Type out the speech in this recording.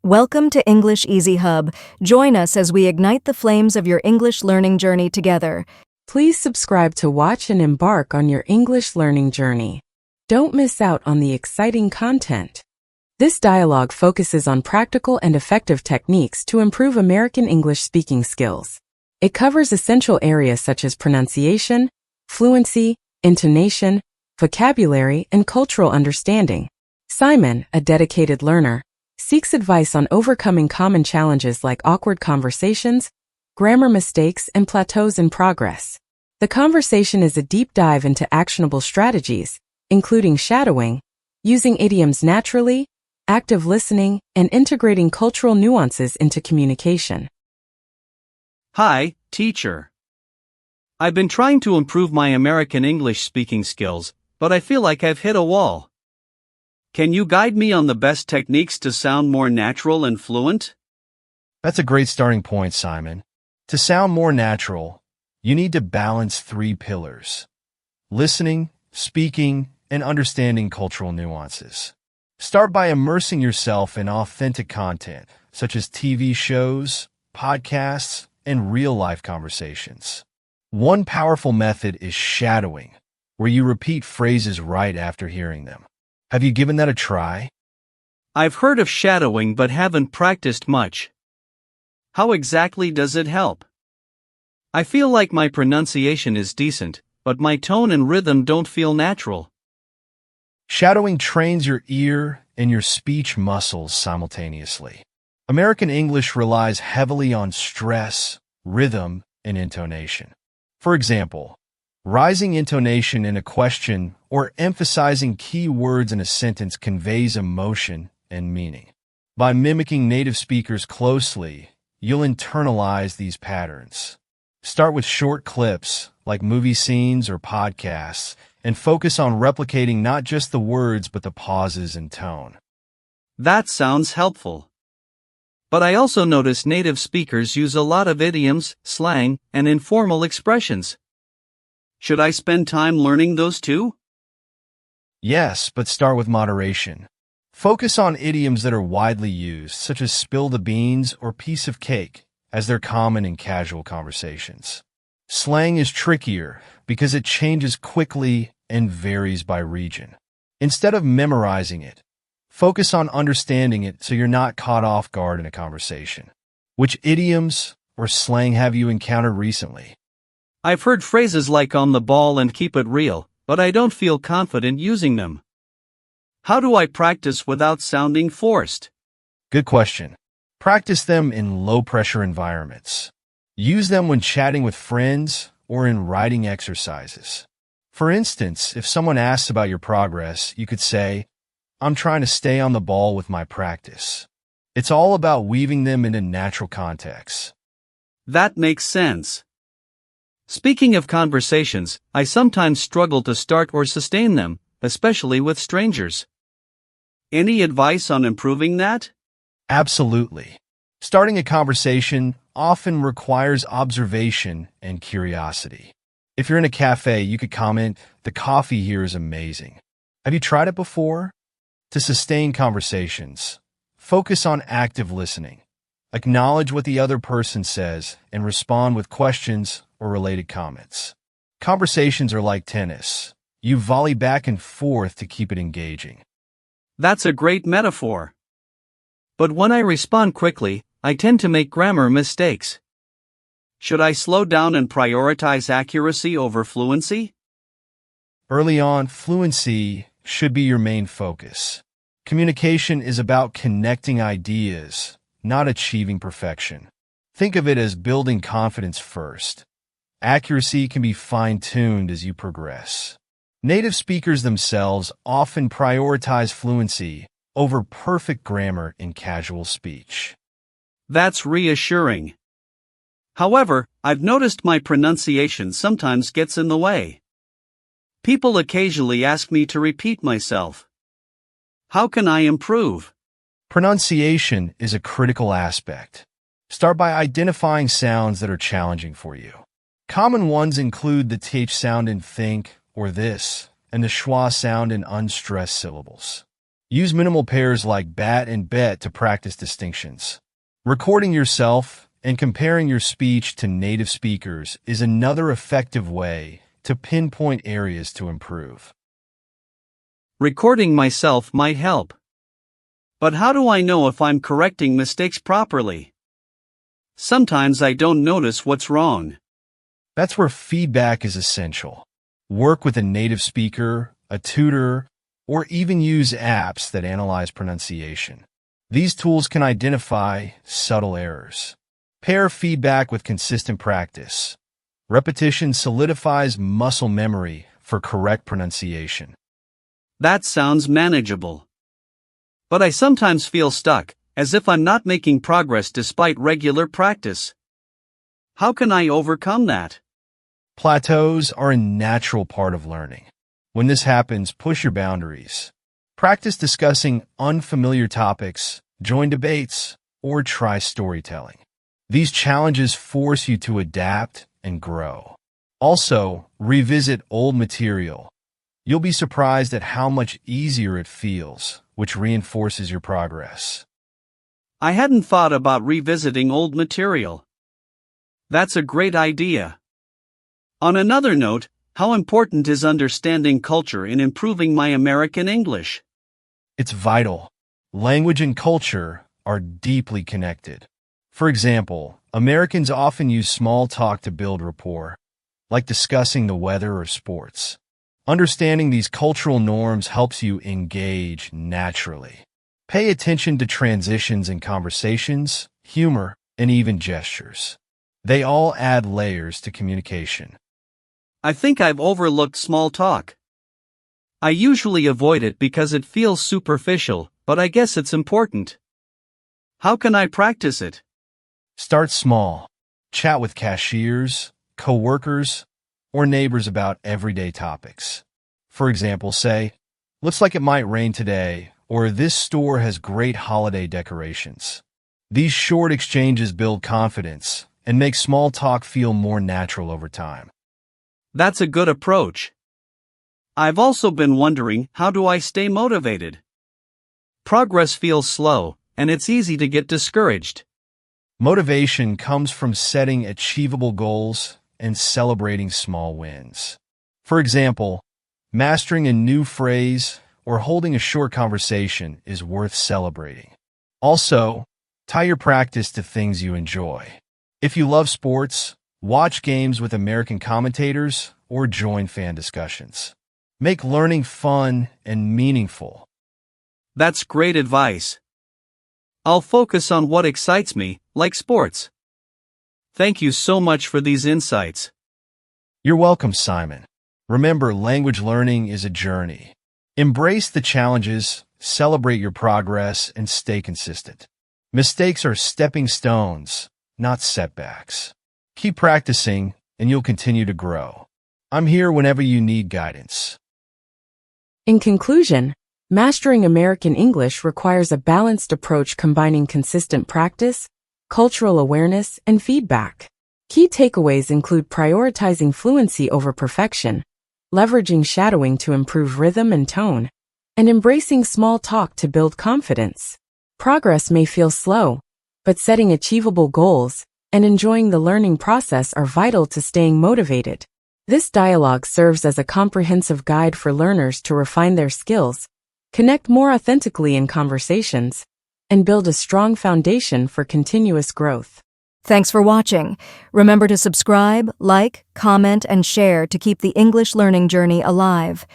Welcome to English Easy Hub. Join us as we ignite the flames of your English learning journey together. Please subscribe to watch and embark on your English learning journey. Don't miss out on the exciting content. This dialogue focuses on practical and effective techniques to improve American English speaking skills. It covers essential areas such as pronunciation, fluency, intonation, vocabulary, and cultural understanding. Simon, a dedicated learner, seeks advice on overcoming common challenges like awkward conversations, grammar mistakes, and plateaus in progress. The conversation is a deep dive into actionable strategies, including shadowing, using idioms naturally, active listening, and integrating cultural nuances into communication. Hi, teacher. I've been trying to improve my American English speaking skills, but I feel like I've hit a wall. Can you guide me on the best techniques to sound more natural and fluent? That's a great starting point, Simon. To sound more natural, you need to balance 3 pillars: listening, speaking, and understanding cultural nuances. Start by immersing yourself in authentic content, such as TV shows, podcasts, and real-life conversations. One powerful method is shadowing, where you repeat phrases right after hearing them. Have you given that a try? I've heard of shadowing but haven't practiced much. How exactly does it help? I feel like my pronunciation is decent, but my tone and rhythm don't feel natural. Shadowing trains your ear and your speech muscles simultaneously. American English relies heavily on stress, rhythm, and intonation. For example, rising intonation in a question or emphasizing key words in a sentence conveys emotion and meaning. By mimicking native speakers closely, you'll internalize these patterns. Start with short clips, like movie scenes or podcasts, and focus on replicating not just the words but the pauses and tone. That sounds helpful. But I also notice native speakers use a lot of idioms, slang, and informal expressions. Should I spend time learning those too? Yes, but start with moderation. Focus on idioms that are widely used, such as spill the beans or piece of cake, as they're common in casual conversations. Slang is trickier because it changes quickly and varies by region. Instead of memorizing it, focus on understanding it so you're not caught off guard in a conversation. Which idioms or slang have you encountered recently? I've heard phrases like on the ball and keep it real, but I don't feel confident using them. How do I practice without sounding forced? Good question. Practice them in low-pressure environments. Use them when chatting with friends or in writing exercises. For instance, if someone asks about your progress, you could say, "I'm trying to stay on the ball with my practice." It's all about weaving them into natural contexts. That makes sense. Speaking of conversations, I sometimes struggle to start or sustain them, especially with strangers. Any advice on improving that? Absolutely. Starting a conversation often requires observation and curiosity. If you're in a cafe, you could comment, "The coffee here is amazing." Have you tried it before? To sustain conversations, focus on active listening. Acknowledge what the other person says and respond with questions or related comments. Conversations are like tennis. You volley back and forth to keep it engaging. That's a great metaphor. But when I respond quickly, I tend to make grammar mistakes. Should I slow down and prioritize accuracy over fluency? Early on, fluency should be your main focus. Communication is about connecting ideas, not achieving perfection. Think of it as building confidence first. Accuracy can be fine-tuned as you progress. Native speakers themselves often prioritize fluency over perfect grammar in casual speech. That's reassuring. However, I've noticed my pronunciation sometimes gets in the way. People occasionally ask me to repeat myself. How can I improve? Pronunciation is a critical aspect. Start by identifying sounds that are challenging for you. Common ones include the th sound in think or this, and the schwa sound in unstressed syllables. Use minimal pairs like bat and bet to practice distinctions. Recording yourself and comparing your speech to native speakers is another effective way to pinpoint areas to improve. Recording myself might help. But how do I know if I'm correcting mistakes properly? Sometimes I don't notice what's wrong. That's where feedback is essential. Work with a native speaker, a tutor, or even use apps that analyze pronunciation. These tools can identify subtle errors. Pair feedback with consistent practice. Repetition solidifies muscle memory for correct pronunciation. That sounds manageable. But I sometimes feel stuck, as if I'm not making progress despite regular practice. How can I overcome that? Plateaus are a natural part of learning. When this happens, push your boundaries. Practice discussing unfamiliar topics, join debates, or try storytelling. These challenges force you to adapt and grow. Also, revisit old material. You'll be surprised at how much easier it feels, which reinforces your progress. I hadn't thought about revisiting old material. That's a great idea. On another note, how important is understanding culture in improving my American English? It's vital. Language and culture are deeply connected. For example, Americans often use small talk to build rapport, like discussing the weather or sports. Understanding these cultural norms helps you engage naturally. Pay attention to transitions in conversations, humor, and even gestures. They all add layers to communication. I think I've overlooked small talk. I usually avoid it because it feels superficial, but I guess it's important. How can I practice it? Start small. Chat with cashiers, coworkers, or neighbors about everyday topics. For example, say, "Looks like it might rain today," or "This store has great holiday decorations." These short exchanges build confidence and make small talk feel more natural over time. That's a good approach. I've also been wondering, how do I stay motivated? Progress feels slow, and it's easy to get discouraged. Motivation comes from setting achievable goals and celebrating small wins. For example, mastering a new phrase or holding a short conversation is worth celebrating. Also, tie your practice to things you enjoy. If you love sports, watch games with American commentators or join fan discussions. Make learning fun and meaningful. That's great advice. I'll focus on what excites me, like sports. Thank you so much for these insights. You're welcome, Simon. Remember, language learning is a journey. Embrace the challenges, celebrate your progress, and stay consistent. Mistakes are stepping stones, not setbacks. Keep practicing, and you'll continue to grow. I'm here whenever you need guidance. In conclusion, mastering American English requires a balanced approach combining consistent practice, cultural awareness, and feedback. Key takeaways include prioritizing fluency over perfection, leveraging shadowing to improve rhythm and tone, and embracing small talk to build confidence. Progress may feel slow, but setting achievable goals and enjoying the learning process are vital to staying motivated. This dialogue serves as a comprehensive guide for learners to refine their skills, connect more authentically in conversations, and build a strong foundation for continuous growth. Thanks for watching. Remember to subscribe, like, comment, and share to keep the English learning journey alive.